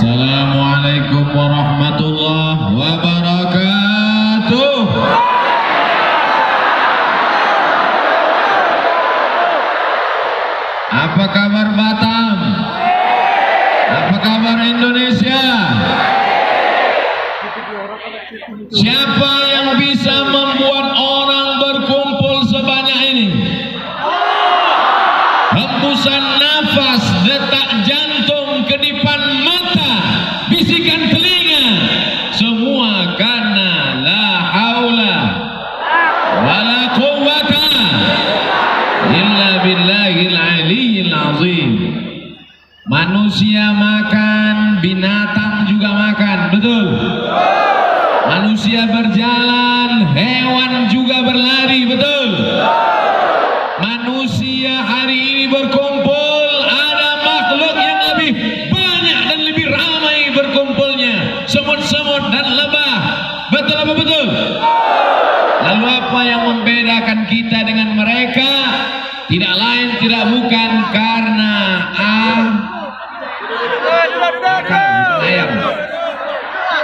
Assalamualaikum warahmatullahi wabarakatuh. Apa kabar Batam? Apa kabar Indonesia? Siapa yang bisa membuat orang berkumpul sebanyak ini? Hembusan nafas, detak jantung, kedipan mata, bisikan telinga, semua karena la haula wala quwwata illa billahil aliyyil azim. Manusia makan, binatang juga makan, betul? Manusia berjalan, hewan juga berlari, betul? Manusia hari ini berkumpul, ada makhluk yang lebih banyak dan lebih ramai berkumpulnya, semut-semut dan lebah, betul apa betul? Lalu apa yang membedakan kita dengan mereka? Tidak lain tidak bukan karena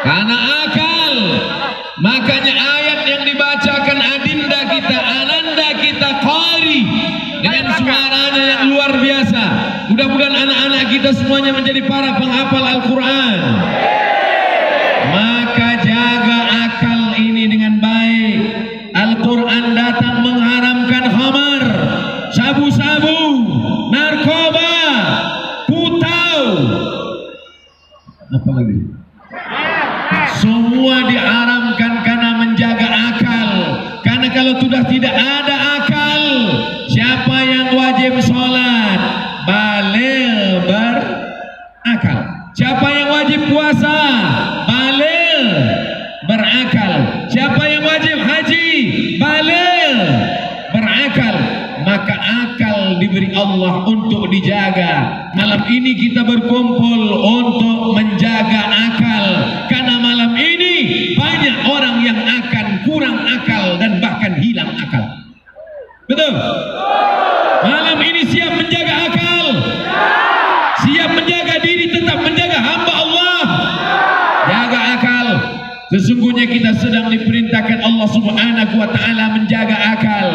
karena akal. Makanya ayat yang dibacakan adinda kita, ananda kita qari dengan suaranya yang luar biasa. Mudah-mudahan anak-anak kita semuanya menjadi para penghafal Al-Quran. Maka jaga akal ini dengan baik. Al-Quran datang mengharamkan khamar, sabu-sabu, narkoba, putau, apa lagi? Semua diharamkan karena menjaga akal. Karena kalau sudah tidak ada akal, siapa yang wajib sholat? Baligh berakal. Siapa yang wajib puasa? Baligh berakal. Siapa yang wajib haji? Baligh berakal. Maka akal diberi Allah untuk dijaga. Malam ini kita berkumpul untuk menjaga akal. Karena malam ini banyak orang yang akan kurang akal dan bahkan hilang akal. Betul? Malam ini siap menjaga akal? Siap menjaga diri, tetap menjaga hamba Allah? Jaga akal. Sesungguhnya kita sedang diperintahkan Allah Subhanahu wa ta'ala menjaga akal.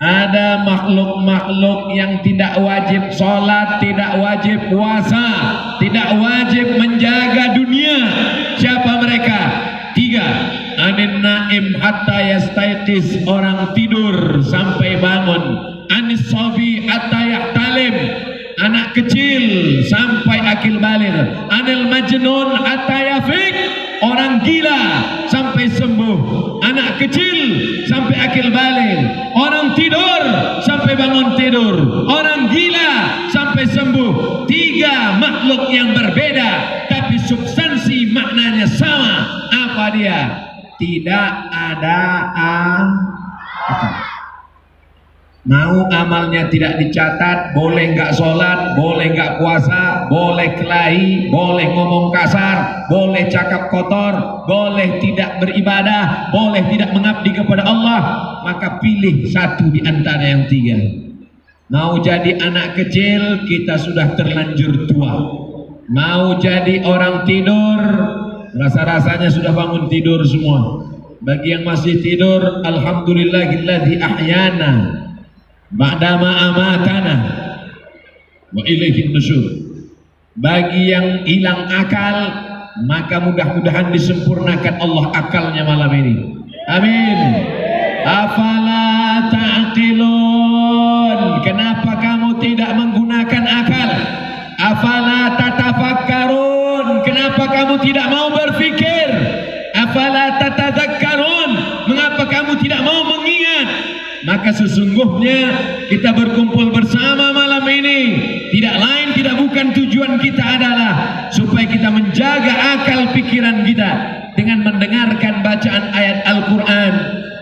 Ada makhluk-makhluk yang tidak wajib sholat, tidak wajib puasa, tidak wajib menjaga dunia. Siapa mereka? 3. Anin naim hatta yastaiqis, orang tidur sampai bangun. Anis sobi hatta yahtalim, anak kecil sampai akil baligh. Anil majnun hatta yafiq, orang gila sampai sembuh. Anak kecil sampai akil baligh. Orang tidur sampai bangun tidur. Orang gila sampai sembuh. 3 makhluk yang berbeda, tapi substansi maknanya sama. Apa dia? Tidak ada akal. Mau amalnya tidak dicatat, boleh nggak sholat, boleh nggak puasa, boleh kelahi, boleh ngomong kasar, boleh cakap kotor, boleh tidak beribadah, boleh tidak mengabdi kepada Allah. Maka pilih satu di antara yang 3. Mau jadi anak kecil, kita sudah terlanjur tua. Mau jadi orang tidur, rasa-rasanya sudah bangun tidur semua. Bagi yang masih tidur, alhamdulillahilladzi ahyana ba'dama amatana wa ilaihin nusyur. Bagi yang hilang akal, maka mudah-mudahan disempurnakan Allah akalnya malam ini. Amin. Afala ta'qilun, kenapa kamu tidak menggunakan akal? Afala tatafakkarun, kenapa kamu tidak mau berfikir? Afala tatadzakkarun, mengapa kamu tidak mau mengingat? Maka sesungguhnya kita berkumpul bersama malam ini tidak lain tidak bukan tujuan kita adalah supaya kita menjaga akal pikiran kita dengan mendengarkan bacaan ayat Al-Quran.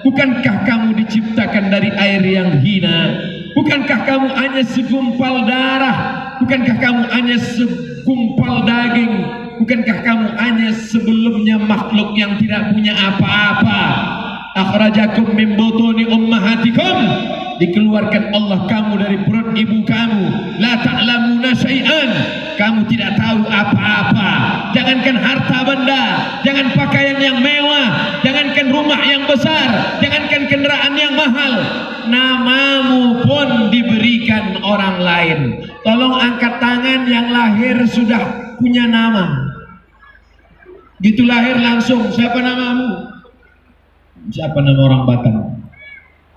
Bukankah kamu diciptakan dari air yang hina? Bukankah kamu hanya segumpal darah? Bukankah kamu hanya segumpal daging? Bukankah kamu hanya sebelumnya makhluk yang tidak punya apa-apa? Akhrajakum min butuni ummahatikum, dikeluarkan Allah kamu dari perut ibu kamu. La ta'lamuna syai'an, tidak tahu apa-apa. Jangankan harta benda, jangan pakaian yang mewah, jangankan rumah yang besar, jangankan kendaraan yang mahal, namamu pun diberikan orang lain. Tolong angkat tangan yang lahir sudah punya nama. Gitu lahir langsung, siapa namamu? Siapa nama orang Batam?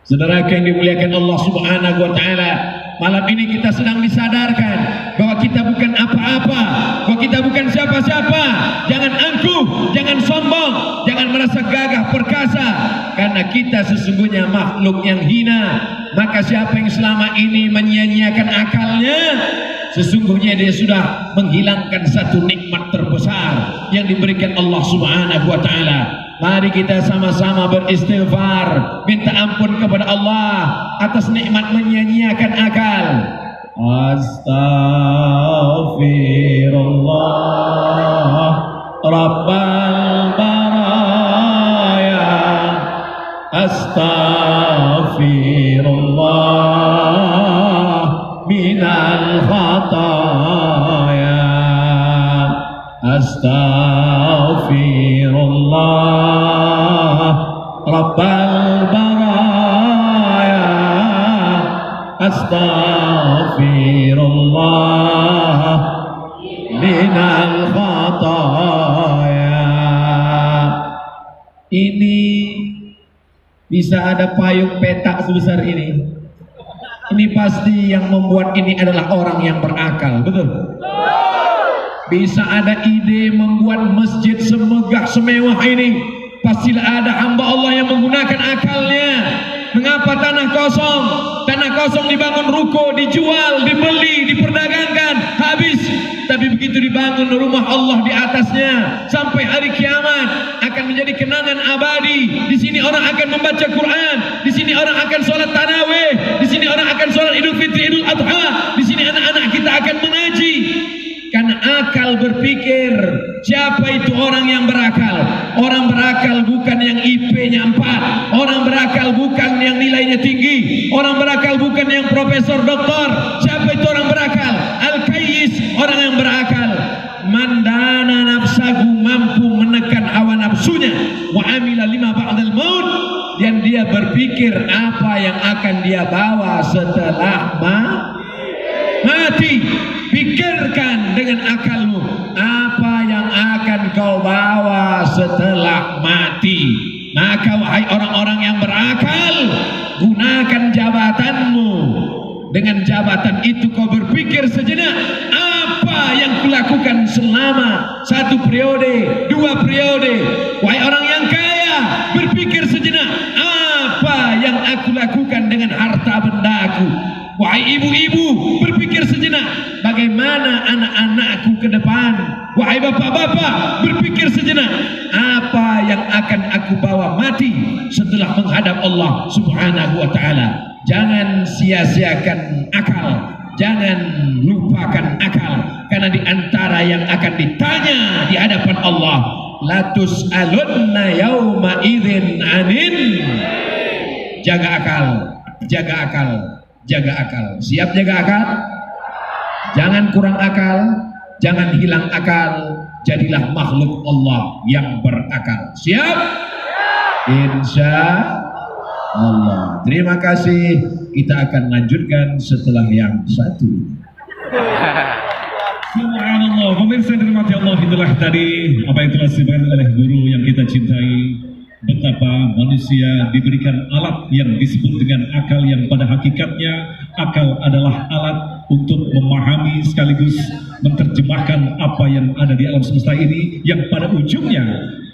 Saudara yang dimuliakan Allah Subhanahu wa taala, malam ini kita sedang disadarkan bahwa kita bukan apa-apa, bahwa kita bukan siapa-siapa. Jangan angkuh, jangan sombong, jangan merasa gagah perkasa, karena kita sesungguhnya makhluk yang hina. Maka siapa yang selama ini menyia-nyiakan akalnya, sesungguhnya dia sudah menghilangkan satu nikmat terbesar yang diberikan Allah Subhanahu wa taala. Mari kita sama-sama beristighfar, minta ampun kepada Allah atas nikmat menyia-nyiakan akal. Astaghfirullah Rabbal baraya, astaghfirullah minal khataya, astaghfirullah Rabbal baraya, astaghfirullah minal khataya. Ini bisa ada payung petak sebesar ini. Ini pasti yang membuat ini adalah orang yang berakal, betul? Bisa ada ide membuat masjid semegah semewah ini, pastilah ada hamba Allah yang menggunakan akalnya. Mengapa tanah kosong dibangun ruko, dijual, dibeli, diperdagangkan, habis. Tapi begitu dibangun rumah Allah di atasnya, sampai hari kiamat akan menjadi kenangan abadi. Di sini orang akan membaca Quran, di sini orang akan sholat tarawih, di sini orang akan sholat Idul Fitri, Idul Adha, di sini anak-anak kita akan mengaji. Karena akal berpikir. Siapa itu orang yang berakal? Orang berakal bukan yang IP-nya 4, orang berakal bukan yang nilainya tinggi, orang berakal bukan yang profesor doktor. Siapa itu orang berakal? Al-Kayyis, orang yang berakal. Mandana nafsahu, mampu menekan hawa nafsunya, wa amila lima ba'dal maut, dan dia berpikir apa yang akan dia bawa setelah mati. Pikirkan dengan akalmu, apa yang akan kau bawa setelah mati. Maka wahai orang-orang yang berakal, gunakan jabatanmu. Dengan jabatan itu kau berpikir sejenak, apa yang kulakukan selama 1 periode, 2 periode. Wahai orang yang kaya, berpikir sejenak, apa yang aku lakukan dengan harta bendaku. Wahai ibu-ibu, berpikir sejenak, bagaimana anak-anakku ke depan. Wahai bapak-bapak, berpikir sejenak, apa yang akan aku bawa mati setelah menghadap Allah Subhanahu wa taala. Jangan sia-siakan akal, jangan lupakan akal, karena di antara yang akan ditanya di hadapan Allah, latus alunna yauma idzin anin. Jaga akal, jaga akal, jaga akal. Siap jaga akal? Jangan kurang akal, jangan hilang akal. Jadilah makhluk Allah yang berakal. Siap? Insya Allah. Terima kasih. Kita akan lanjutkan setelah yang satu. Subhanallah. Pemirsa yang dirahmati Allah, itulah tadi apa yang telah disampaikan oleh guru yang kita cintai. Betapa manusia diberikan alat yang disebut dengan akal, yang pada hakikatnya akal adalah alat untuk memahami sekaligus menerjemahkan apa yang ada di alam semesta ini, yang pada ujungnya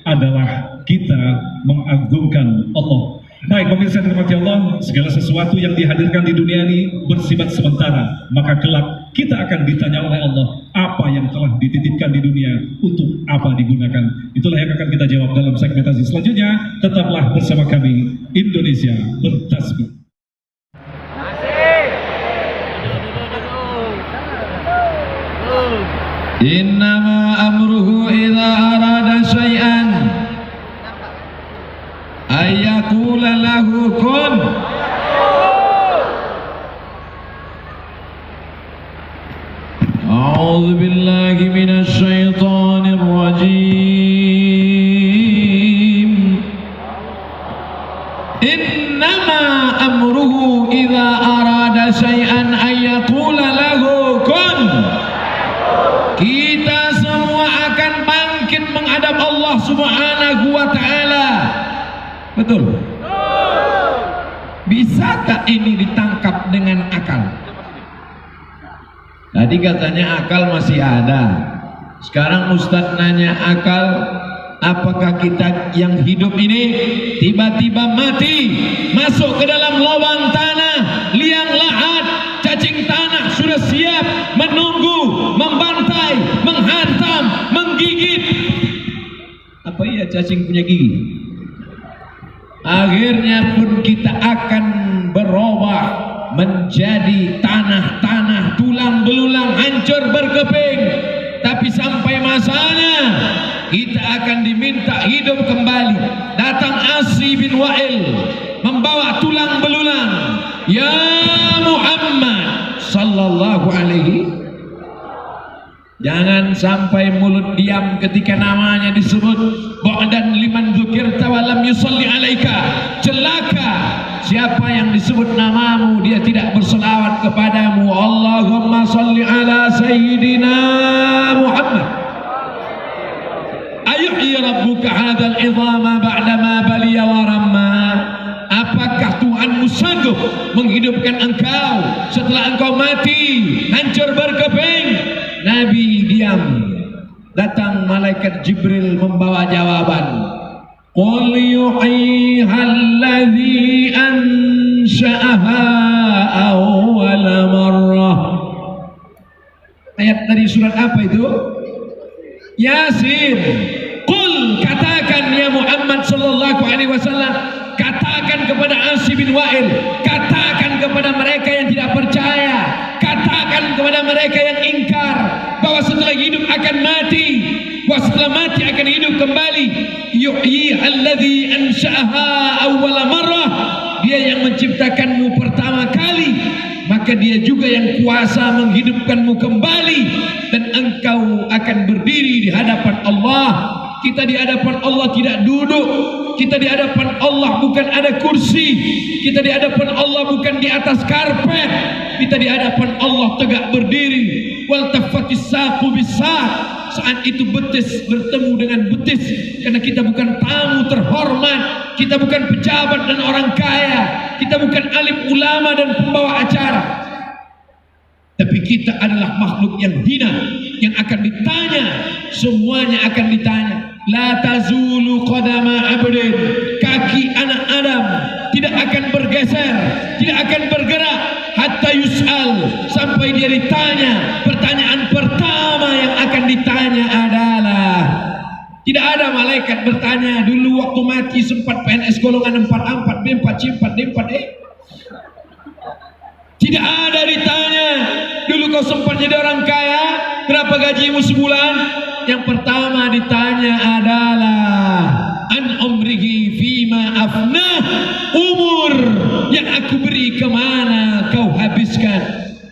adalah kita mengagungkan Allah. Baik pemirsa yang dirahmati Allah, segala sesuatu yang dihadirkan di dunia ini bersifat sementara, maka kelak kita akan ditanya oleh Allah apa yang telah dititipkan di dunia, untuk apa digunakan. Itulah yang akan kita jawab dalam segmentasi selanjutnya. Tetaplah bersama kami, Indonesia Bertasbih. Innama amruhu idza arada syai'an ayyakula lahu kun. أعوذ بالله من الشيطان الرجيم إنما أمره إذا أراد شيئا أن يقول له كن. Kita semua akan bangkit menghadap Allah Subhanahu wa Ta'ala. Betul? Bisa tak ini ditangkap dengan akal? Tadi katanya akal masih ada. Sekarang Ustadz nanya akal, apakah kita yang hidup ini tiba-tiba mati, masuk ke dalam lubang tanah, liang lahat, cacing tanah sudah siap menunggu, membantai, menghantam, menggigit. Apa iya cacing punya gigi? Akhirnya pun kita akan berubah menjadi tanah-tanah, tulang belulang, hancur berkeping. Tapi sampai masanya kita akan diminta hidup kembali. Datang Asy bin Wa'il membawa tulang belulang. Ya Muhammad sallallahu alaihi. Jangan sampai mulut diam ketika namanya disebut. Ba'dan liman dzukirta wa lam yusalli alaika. Celaka siapa yang disebut namamu dia tidak berselawat kepadamu. Allahumma salli ala sayyidina Muhammad. Ayuhyi rabbuka hadzal idhama ba'dama baliya wa ramma. Apakah Tuhanmu sanggup menghidupkan engkau setelah engkau mati, hancur berkeping? Nabi diam. Datang malaikat Jibril membawa jawaban. Qul yuhyihal ladzi ansha'aha awwala marrah. Ayat dari surat apa itu? Yasin. Qul, katakan ya Muhammad sallallahu alaihi wasallam, katakan kepada Asy bin Wa'il, katakan kepada mereka yang tidak percaya, katakan kepada mereka yang ingkar bahwa setelah hidup akan mati, bahwa setelah mati akan hidup kembali. Yuhyi alladzi ansha'aha awwala marrah. Dia yang menciptakanmu pertama kali, maka dia juga yang kuasa menghidupkanmu kembali, dan engkau akan berdiri di hadapan Allah. Kita di hadapan Allah tidak duduk. Kita di hadapan Allah bukan ada kursi. Kita di hadapan Allah bukan di atas karpet. Kita di hadapan Allah tegak berdiri. Wal tafatis saqu bis-saq. Saat itu betis bertemu dengan betis, karena kita bukan tamu terhormat, kita bukan pejabat dan orang kaya, kita bukan alim ulama dan pembawa acara, tapi kita adalah makhluk yang hina, yang akan ditanya. Semuanya akan ditanya. La tazulu qadama abdin. Kaki anak Adam tidak akan bergeser, tidak akan bergerak hatta yus'al, sampai dia ditanya. Pertanyaan pertama yang akan ditanya adalah, tidak ada malaikat bertanya dulu waktu mati sempat PNS golongan 44 B4 C4 D4 E. Tidak ada ditanya dulu kau sempat jadi orang kaya, berapa gajimu sebulan. Yang pertama ditanya adalah an umrihi fima afnah. Umur yang aku beri kemana kau habiskan.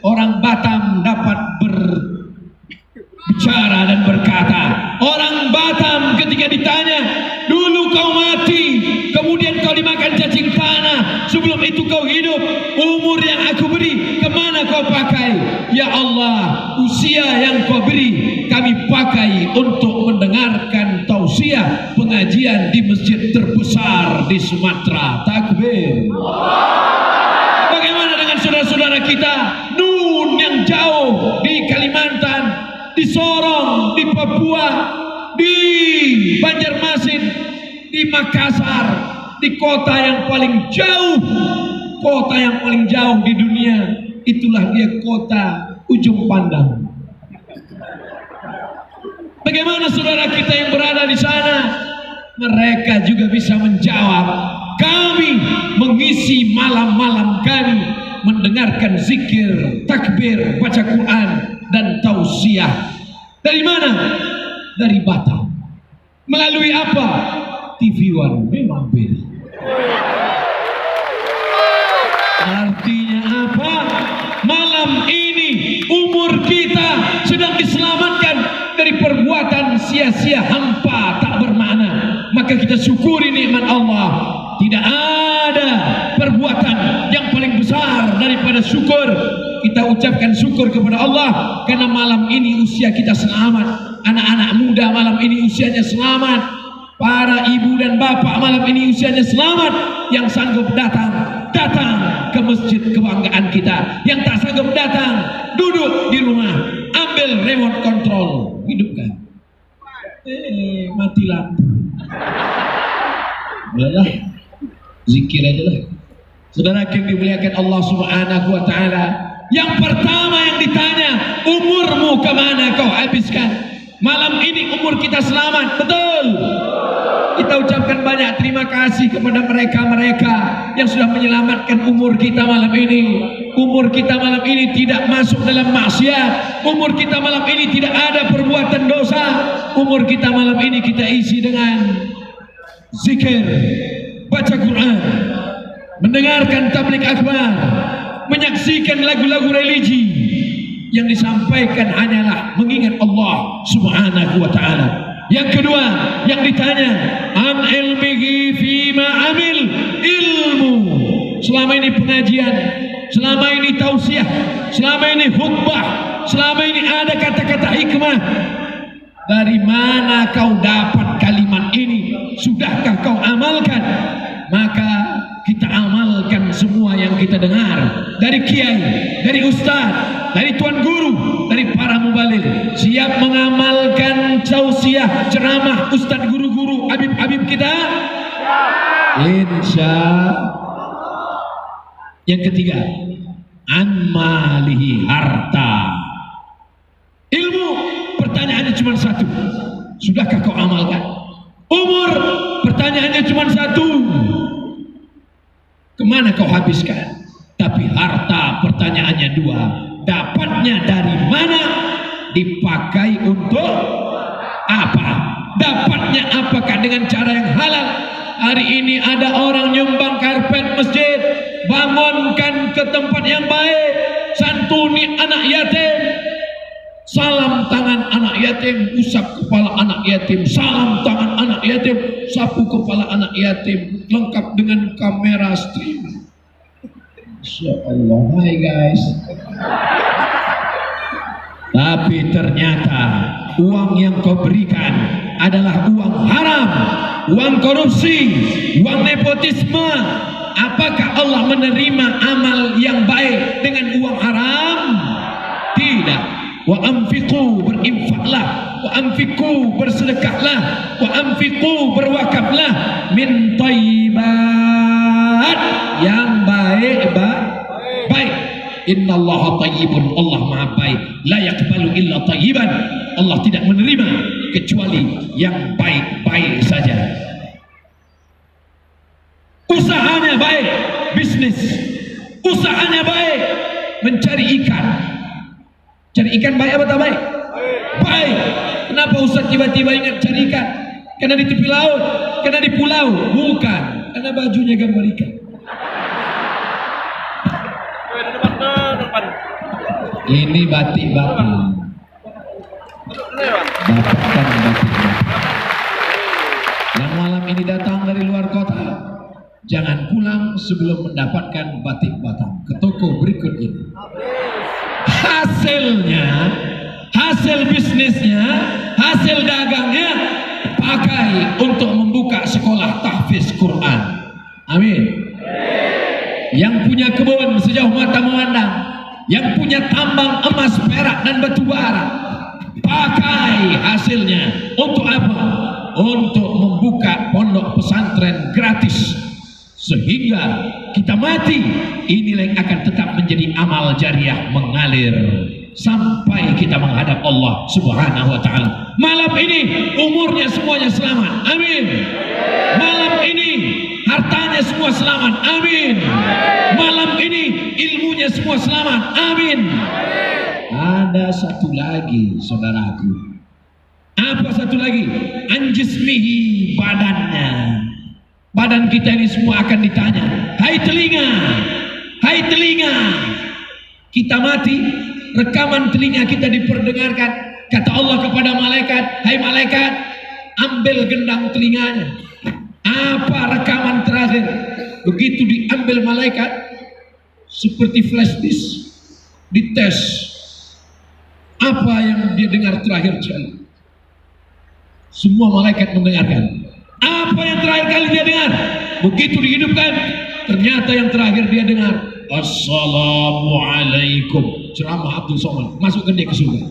Orang Batam dapat berbicara dan berkata. Orang Batam ketika ditanya, dulu kau mati, kemudian kau dimakan cacing tanah, sebelum itu kau hidup, umur yang aku beri kemana kau pakai? Ya Allah, usia yang kau beri kami pakai untuk mendengarkan tausiah pengajian di masjid terbesar di Sumatera. Takbir. Bagaimana dengan saudara-saudara kita Nun yang jauh di Kalimantan, di Sorong, di Papua, di Banjarmasin, di Makassar, di kota yang paling jauh, kota yang paling jauh di dunia. Itulah dia kota Ujung Pandang. Bagaimana saudara kita yang berada di sana? Mereka juga bisa menjawab. Kami mengisi malam-malam kami mendengarkan zikir, takbir, baca Quran dan tausiah. Dari mana? Dari Batam. Melalui apa? TV One. Memang beda. Artinya apa? Malam ini umur kita sedang sia-sia, hampa, tak bermakna. Maka kita syukuri nikmat Allah. Tidak ada perbuatan yang paling besar daripada syukur. Kita ucapkan syukur kepada Allah karena malam ini usia kita selamat. Anak-anak muda malam ini usianya selamat. Para ibu dan bapak malam ini usianya selamat. Yang sanggup datang ke masjid kebanggaan kita. Yang tak sanggup datang, duduk di rumah, ambil remote control, hidupkan. Mati lampu. Udahlah, zikir aja lah. Saudara yang dimuliakan Allah Subhanahu wa Ta'ala, yang pertama yang ditanya, umurmu kemana kau habiskan? Malam ini umur kita selamat, betul? Kita ucapkan banyak terima kasih kepada mereka-mereka yang sudah menyelamatkan umur kita malam ini. Umur kita malam ini tidak masuk dalam maksiat. Umur kita malam ini tidak ada perbuatan dosa. Umur kita malam ini kita isi dengan zikir, baca Quran, mendengarkan tabligh akbar, menyaksikan lagu-lagu religi. Yang disampaikan hanyalah mengingat Allah Subhanahu wa Ta'ala. Yang kedua yang ditanya, an ilmihi fima amil, ilmu. Selama ini pengajian, selama ini tausiah, selama ini khutbah, selama ini ada kata-kata hikmah. Dari mana kau dapat kalimat ini? Sudahkah kau amalkan? Maka kita amalkan semua yang kita dengar dari kiai, dari ustaz, dari tuan guru, dari para mubaligh. Siap mengamalkan tausiah, ceramah ustaz, guru-guru, habib-habib kita? Insya. Yang ketiga, an malihi, harta. Ilmu, pertanyaannya cuma satu, sudahkah kau amalkan? Umur, pertanyaannya cuma satu, kemana kau habiskan? Tapi harta, pertanyaannya dua, dapatnya dari mana? Dipakai untuk apa? Dapatnya apakah dengan cara yang halal? Hari ini ada orang nyumbang karpet masjid, bangunkan ke tempat yang baik, santuni anak yatim, salam tangan anak yatim, usap kepala anak yatim, salam tangan anak yatim, sapu kepala anak yatim, lengkap dengan kamera stream. Masya Allah, hai guys. Tapi ternyata uang yang kau berikan adalah uang haram, uang korupsi, uang nepotisme. Apakah Allah menerima amal yang baik dengan uang haram? Tidak. Wa anfiqu, berinfaklah, wa anfiqu, bersedekahlah, wa anfiqu, berwakaflah min thayyibat, yang baik. Innallaha thayyibun, Allah maha baik, la yaqbalu illa thayyiban, Allah tidak menerima kecuali yang baik-baik saja. Usahanya baik, bisnis, usahanya baik, mencari ikan. Cari ikan baik apa tak baik? Baik. Kenapa Ustaz tiba-tiba ingat cari ikan? Karena di tepi laut, karena di pulau? Bukan, karena bajunya gambar ikan. Ini batik-batik. Dapatkan batik-batik. Yang malam ini datang dari luar kota, jangan pulang sebelum mendapatkan batik Batam. Ke toko berikut ini. Hasilnya, hasil bisnisnya, hasil dagangnya pakai untuk membuka sekolah tahfiz Quran. Amin. Yang punya kebun sejauh mata memandang, yang punya tambang emas, perak dan batu bara, pakai hasilnya untuk apa? Untuk membuka pondok pesantren gratis, sehingga kita mati, inilah yang akan tetap menjadi amal jariah mengalir sampai kita menghadap Allah Subhanahu wa Ta'ala. Malam ini umurnya semuanya selamat, amin. Malam ini hartanya semua selamat, amin. Malam ini ilmunya semua selamat, amin. Ada satu lagi, saudaraku. Apa satu lagi? Anjismihi, badannya. Badan kita ini semua akan ditanya. Hai telinga, kita mati, rekaman telinga kita diperdengarkan. Kata Allah kepada malaikat, hai malaikat, ambil gendang telinganya. Apa rekaman terakhir? Begitu diambil malaikat, seperti flash disk, dites. Apa yang dia dengar terakhir kali? Semua malaikat mendengarkan. Apa yang terakhir kali dia dengar? Begitu dihidupkan, ternyata yang terakhir dia dengar, Assalamualaikum. Ceramah Abdul Somad, masukkan dia ke surga.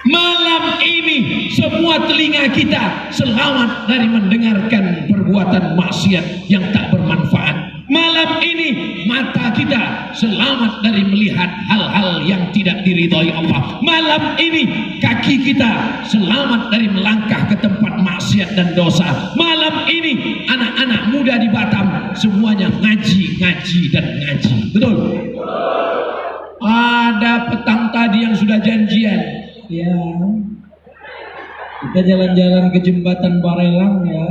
Malam ini semua telinga kita selamat dari mendengarkan perbuatan maksiat yang tak bermanfaat. Malam ini mata kita selamat dari melihat hal-hal yang tidak diridhai Allah. Malam ini kaki kita selamat dari melangkah ke tempat maksiat dan dosa. Malam ini anak-anak muda di Batam semuanya ngaji dan ngaji. Betul? Ada petang tadi yang sudah janjian. Ya, kita jalan-jalan ke jembatan Barelang ya.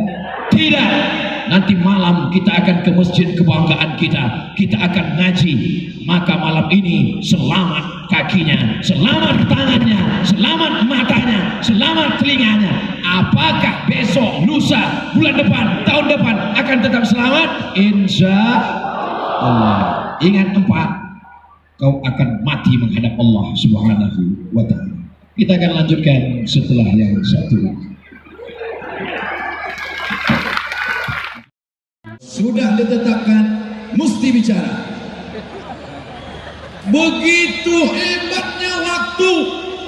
Tidak. Nanti malam kita akan ke masjid kebanggaan kita. Kita akan ngaji. Maka malam ini selamat kakinya, selamat tangannya, selamat matanya, selamat telinganya. Apakah besok, lusa, bulan depan, tahun depan akan tetap selamat? Insya Allah. Ingat 4, kau akan mati menghadap Allah Subhanahu wa ta'ala. Kita akan lanjutkan setelah yang satu. Sudah ditetapkan mesti bicara. Begitu hebatnya waktu,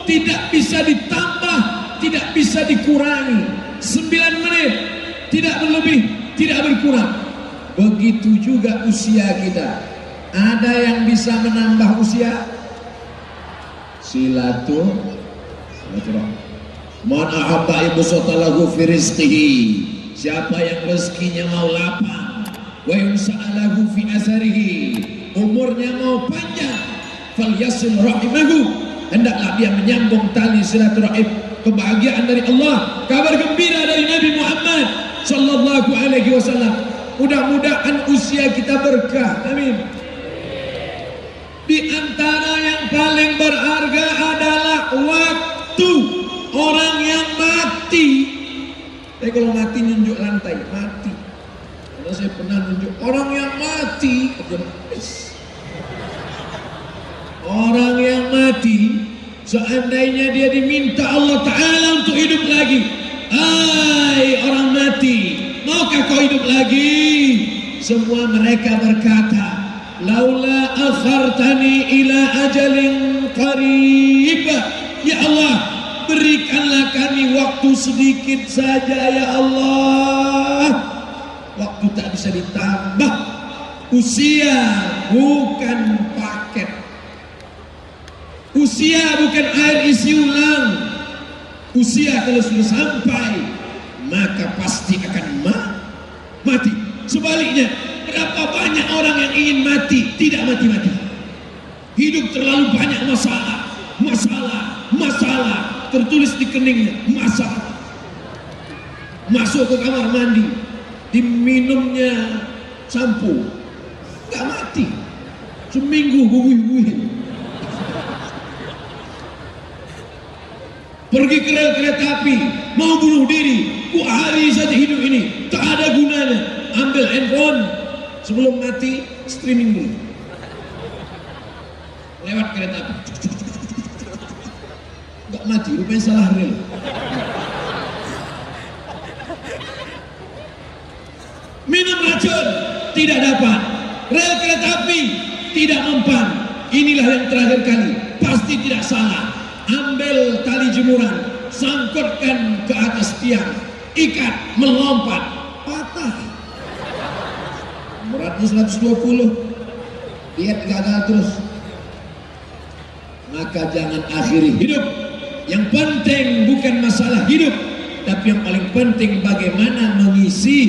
tidak bisa ditambah, tidak bisa dikurangi. 9 menit, tidak berlebih, tidak berkurang. Begitu juga usia kita. Ada yang bisa menambah usia? Silaturahmi. Man ahabba ibsatalahu fi rizqihi. Siapa yang rezekinya mau lapang, wa yus'alahu fi asarihi, umurnya mau panjang, falyasil rahimahu, hendaklah dia menyambung tali silaturahim. Kebahagiaan dari Allah, kabar gembira dari Nabi Muhammad sallallahu alaihi wasallam. Mudah-mudahan usia kita berkah. Amin. Di antara yang paling berharga adalah waktu orang yang mati. Tapi kalau mati nunjuk lantai, mati. Karena saya pernah nunjuk orang yang mati, orang yang mati, seandainya dia diminta Allah Ta'ala untuk hidup lagi. Hai orang mati, maukah kau hidup lagi? Semua mereka berkata, laula akhartani ila ajalin qarib. Ya Allah, berikanlah kami waktu sedikit saja ya Allah. Waktu tak bisa ditambah. Usia bukan paket. Usia bukan air isi ulang. Usia kalau sudah sampai, maka pasti akan mati. Sebaliknya, berapa banyak orang yang ingin mati, tidak mati-mati. Hidup terlalu banyak masalah, tertulis di keningnya, masalah. Masuk ke kamar mandi, diminumnya sampo, gak mati. Seminggu buih-buih. Pergi ke rel kereta api, mau bunuh diri. Hari saja hidup ini, tak ada gunanya. Ambil handphone, sebelum mati, streaming dulu. Lewat kereta api. Gak mati, rupanya salah rel. Minum racun, tidak dapat. Rel kereta api, tidak mempan. Inilah yang terakhir kali, pasti tidak salah. Ambil tali jemuran, sangkutkan ke atas tiang, ikat, melompat, patah. Beratnya 120, diet gagal terus. Maka jangan akhiri hidup. Yang penting bukan masalah hidup, tapi yang paling penting bagaimana mengisi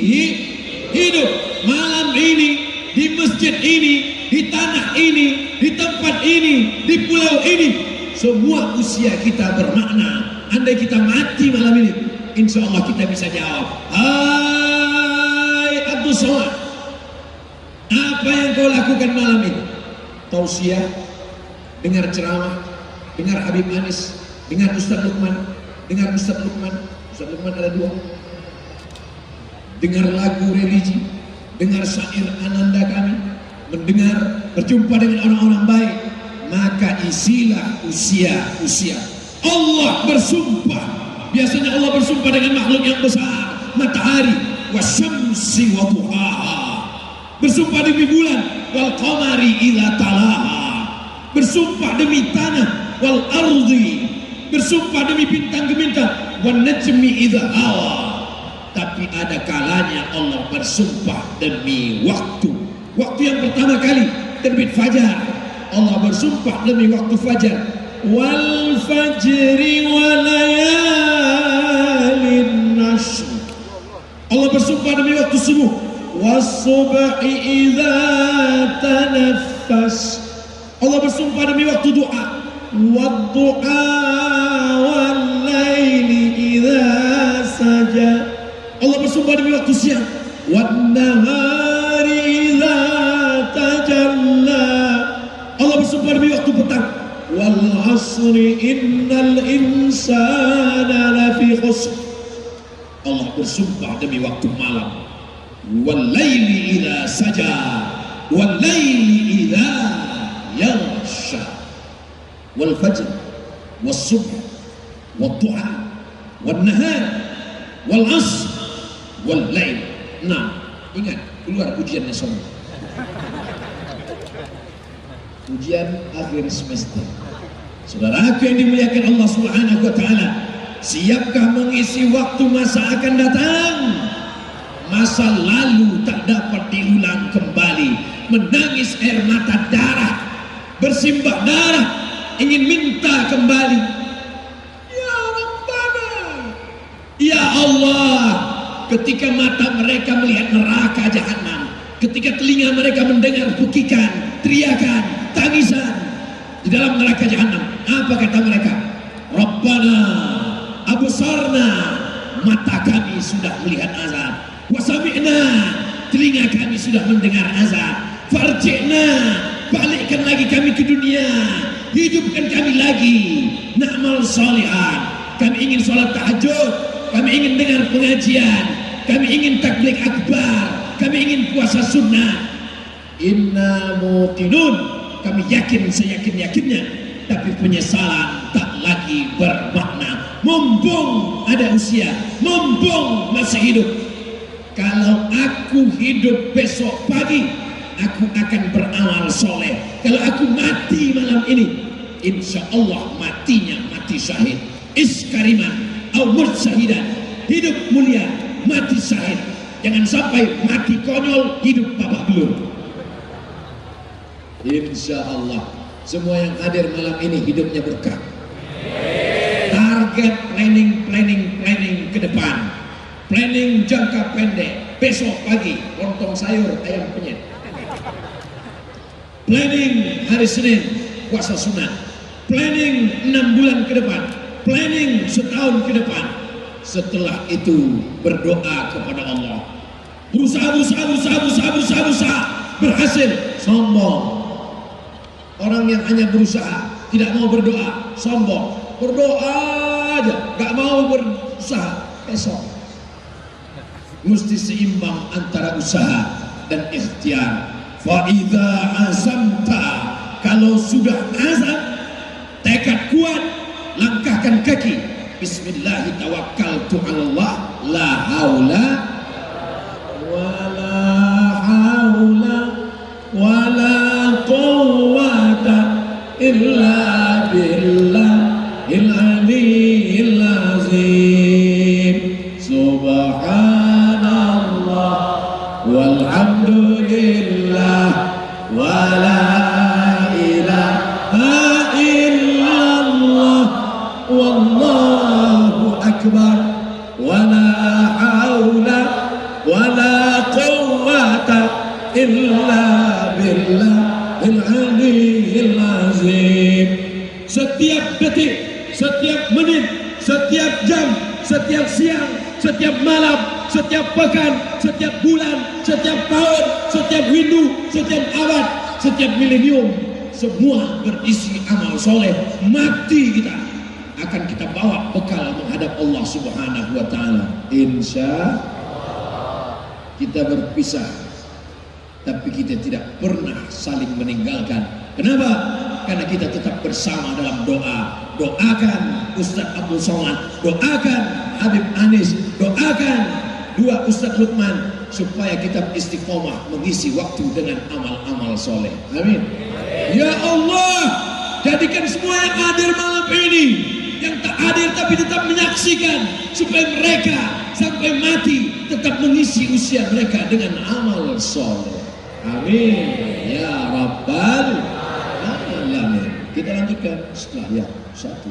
hidup. Malam ini, di masjid ini, di tanah ini, di tempat ini, di pulau ini, semua usia kita bermakna. Andai kita mati malam ini, insya Allah kita bisa jawab, hai Abdul Somad, apa yang kau lakukan malam ini? Tausiah, dengar ceramah, dengar Habib Anis, dengar Ustaz Lukman, dengar Ustaz Lukman. Ustaz Lukman ada 2. Dengar lagu religi, dengar syair ananda kami, mendengar, berjumpa dengan orang-orang baik, maka isilah usia. Allah bersumpah, biasanya Allah bersumpah dengan makhluk yang besar, matahari, wasyamsi wa duhaha, bersumpah demi bulan, wal qamari idza talaha, bersumpah demi tanah, wal ardi, bersumpah demi bintang-bintang, wan najmi idza hawa. Tapi ada kalanya Allah bersumpah demi waktu. Waktu yang pertama kali terbit fajar, Allah bersumpah demi waktu fajar. Wal fajri wa layalin nashr. Allah bersumpah demi waktu subuh. Was subhi idza tanaffas. Allah bersumpah demi waktu doa. Wad duha wal laili idza saja. Allah bersumpah demi waktu siang. Wan nahari idza tajalla. Allah bersumpah demi waktu petang. Wal asri innal insana lafi khusr. Allah bersumpah demi waktu malam. Wal laili idza saja. Wal laili idza yaghsha. Wal fajr was subh wad duha wan nahar wal asr wal lail. Nah, ingat, keluar ujiannya semua. Ujian akhir semester. Saudaraku yang dimuliakan Allah Subhanahu wa taala, siapkah mengisi waktu masa akan datang? Masa lalu tak dapat diulang kembali. Menangis air mata darah, bersimbah darah, ingin minta kembali. Ya Rabbana, ya Allah. Ketika mata mereka melihat neraka jahanam, ketika telinga mereka mendengar pukikan, teriakan, tangisan di dalam neraka jahanam, apa kata mereka? Rabbana absarna, mata kami sudah melihat azab, wa sami'na, telinga kami sudah mendengar azab, farji'na, balikkan lagi kami ke dunia, hidupkan kami lagi, na'mal shalihan, kami ingin sholat tahajud, kami ingin dengar pengajian, kami ingin takbir akbar, kami ingin puasa sunnah. Inna muqinun, kami yakin seyakin-yakinnya, tapi penyesalan tak lagi bermakna. Mumpung ada usia, mumpung masih hidup. Kalau aku hidup besok pagi, aku akan beramal soleh. Kalau aku mati malam ini, insya Allah matinya mati syahid. Iskariman au mursahidan, hidup mulia, mati syahid. Jangan sampai mati konyol, hidup babak belur. Insya Allah semua yang hadir malam ini hidupnya berkah. Target planning ke depan, planning jangka pendek. Besok pagi lontong sayur ayam penyet. Planning hari Senin puasa sunat. Planning 6 bulan ke depan. Planning setahun ke depan. Setelah itu berdoa kepada Allah. Berusaha. Berhasil, sombong. Orang yang hanya berusaha, tidak mau berdoa, sombong. Berdoa aja, gak mau berusaha, besok. Mesti seimbang antara usaha dan ikhtiar. Fa'idha azamta, kalau sudah azam, tekad kuat, langkahkan kaki. Bismillahi tawakkaltu 'alallah, la haula wala haula wala quwwata illa billahil aliyyil azim. Subhanallah walhamdulillah wala ilaha illallah wallahu akbar wala haula wala quwwata illa billahil aliyyil azim. Setiap detik, setiap menit, setiap jam, setiap siang, setiap malam, setiap pekan, setiap bulan, setiap tahun, setiap windu, setiap abad, setiap milenium, semua berisi amal soleh. Mati kita akan kita bawa bekal menghadap Allah Subhanahu wa Ta'ala. Insya kita berpisah, tapi kita tidak pernah saling meninggalkan. Kenapa? Karena kita tetap bersama dalam doa. Doakan Ustadz Abdul Somad, doakan Habib Anis, doakan dua Ustadz Lukman, supaya kita istiqomah mengisi waktu dengan amal-amal soleh. Amin. Ya Allah, jadikan semua yang hadir malam ini, yang tak hadir tapi tetap menyaksikan, supaya mereka sampai mati tetap mengisi usia mereka dengan amal soleh. Amin. Ya Rabbal Alamin. Kita lanjutkan setelah yang satu.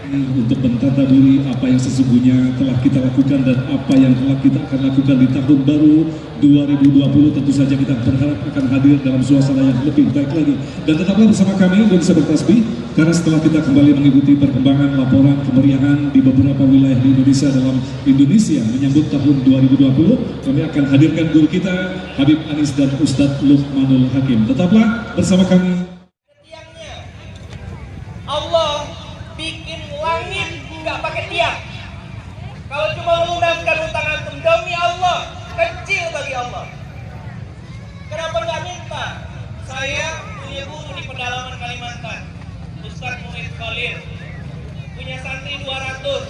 Untuk mentadaburi apa yang sesungguhnya telah kita lakukan dan apa yang telah kita akan lakukan di tahun baru 2020, tentu saja kita berharap akan hadir dalam suasana yang lebih baik lagi. Dan tetaplah bersama kami Indonesia Bertasbih, karena setelah kita kembali mengikuti perkembangan laporan kemeriahan di beberapa wilayah di Indonesia dalam Indonesia menyambut tahun 2020, kami akan hadirkan guru kita Habib Anis dan Ustadz Luqmanul Hakim. Tetaplah bersama kami. Allah bikin langit nggak pakai tiang. Kalau cuma melunaskan utang antum demi Allah, kecil bagi Allah. Kenapa nggak minta? Saya punya guru di pedalaman Kalimantan, Ustadz Muhammad Khalil, punya santri 200,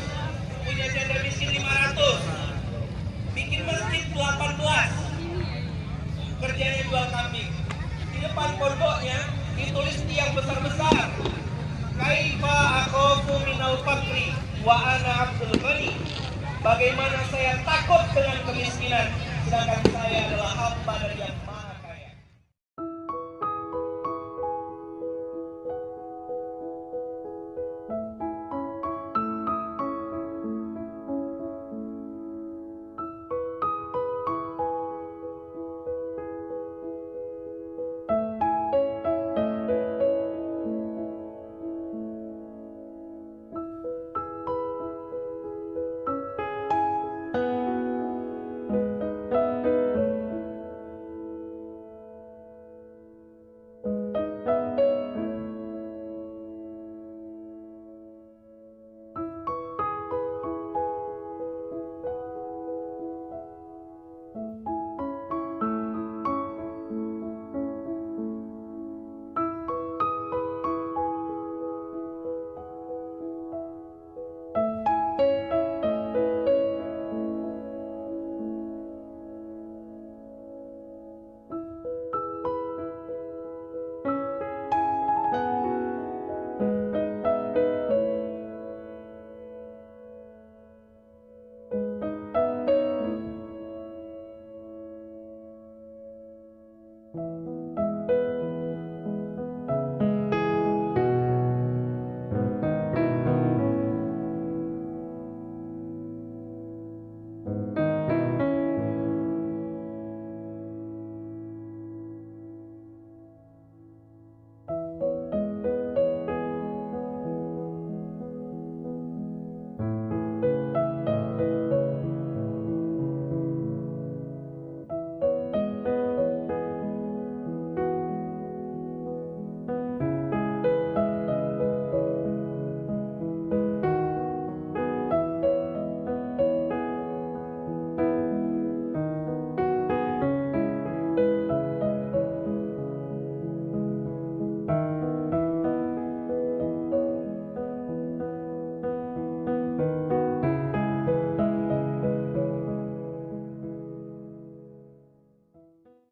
punya janda miskin 500, bikin masjid 18, kerjanya jual kambing. Di depan pondoknya ditulis tiang besar-besar, Kaifa akhafu minal fakri wa ana abdul ghani. Bagaimana saya takut dengan kemiskinan sedangkan saya adalah hamba dari yang